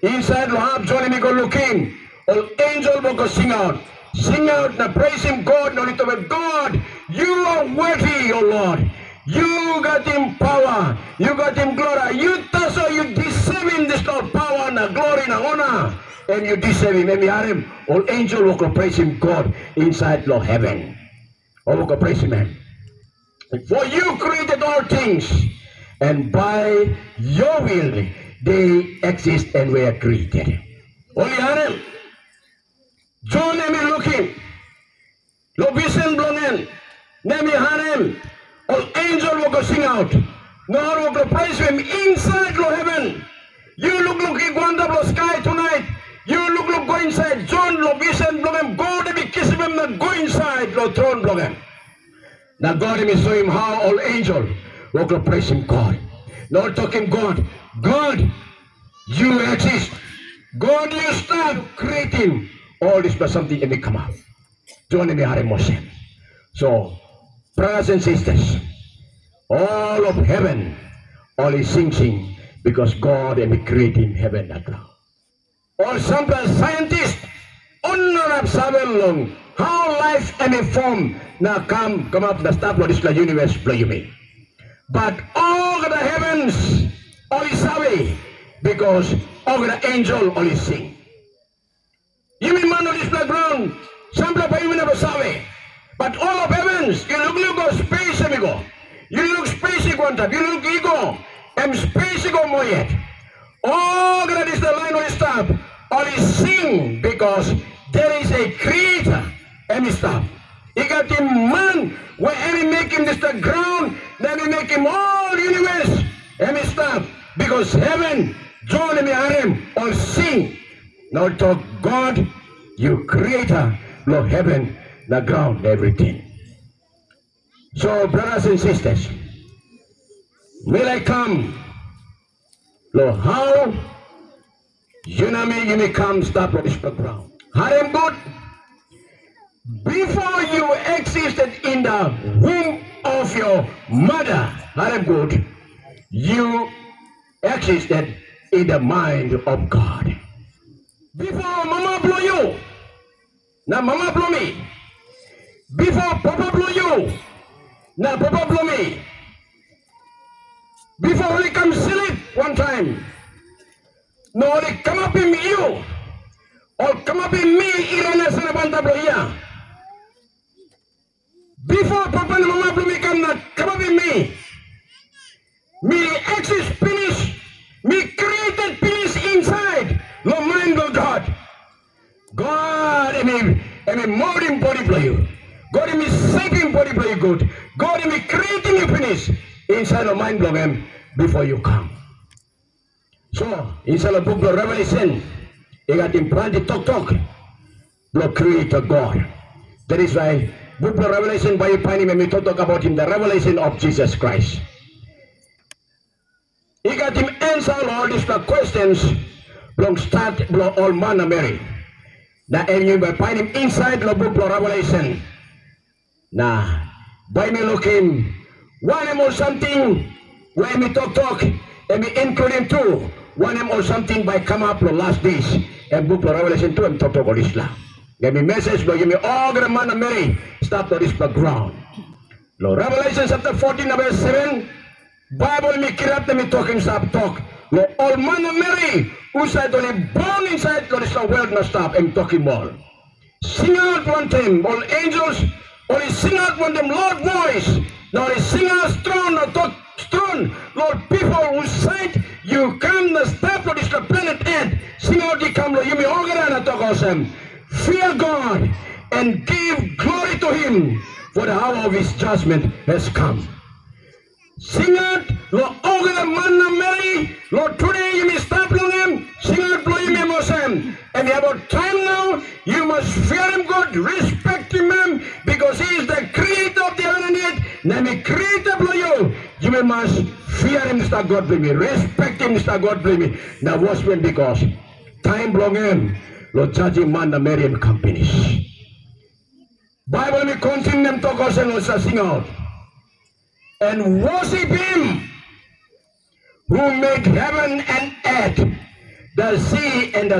Inside lo have Johnny me go looking. All angel will go sing out. Sing out na praise him God. No little bit. God, you are worthy, O Lord. You got him power. You got him glory. You taso you deserve him this Lord power na glory na honor. And you deserve him. And we are him. All angel will go praise him God inside Lord heaven. All will go praise him. For you created all things. And by your will they exist and were created. Only harem. John emi looking. Lo vision blongen. Nemi harem. All angel will go sing out. No will go praise him inside lo heaven. You look Iguanda lo sky tonight. You look go inside. John lo vision blongen. Go to be kiss him na go inside lo throne blongen. Now God him show him how all angel will go praise him God. Not talking God. God, you exist. God, you start creating all this plus something that may come out. John and Mary Moshe. So, brothers and sisters, all of heaven, all is sing because God and creating heaven and ground. All some scientists, honor long how life and form now come up the stuff of this universe blow you me. But all the heavens all is away because all the angel all is sing. You mean man on this ground, some people even never saw. But all of heavens, you look space amigo. You look space quantum, you look ego, and space ego moyet. All that is the line of stop, all is sing because there is a creator and stop. He got him man, when he make him this the ground, then he make him all universe and stop. Because heaven, John and Harem all sing. Now talk God, you creator, Lord heaven, the ground, everything. So brothers and sisters, will I come? Lord, how you know me, you may come stop on this ground. Harem good. Before you existed in the womb of your mother, Harem good, you existed in the mind of God. Before mama blow you, now mama blow me. Before papa blow you, now papa blow me. Before they come sleep one time, no they come up in you, or come up in me, Irana Sanabanta blow here. Before papa and mama blow me come up in me. Me exist finish. Me created peace inside. No mind of God. God and me molding body play you. God and me saving body play you good. God and me creating you finish inside of mind of him before you come. So inside the book of Revelation, you got implanted talk. The creator God. That is why book of Revelation by finding me talk about him, the revelation of Jesus Christ. He got him answer all these questions from start from all manner Mary. Now and you will find him inside the book of Revelation. Now by me looking one or something when me talk and me include him too. One or something by come up the last days and book of Revelation 2 and talk about Islam. Give me message, give me all the manner Mary start to this background. Lord Revelation chapter 14 verse 7. Bible me kirat me talking stop talk. Lo all man Mary who said only born inside to this world na stop and talking more. Sing out one time, all angels only sing out one them Lord voice. Now they sing out strong or talk strong. Lord people who said you come the stop of this planet Earth. Sing out the come you me all gonna talk awesome. Fear God and give glory to him for the hour of his judgment has come. Sing out, Lord, all the man Mary, Lord, today you may stop long him, sing out, blow him, Mosem. And about time now, you must fear him God, respect him, because he is the creator of the heaven and earth. Now me creator blow you, you must fear him, Mr. God, blame me, respect him, Mr. God, blame me. Now watch him because time blow him, Lord, judging man the Mary and companies. Bible me continue them talk us and also sing out. And worship him who made heaven and earth, the sea and the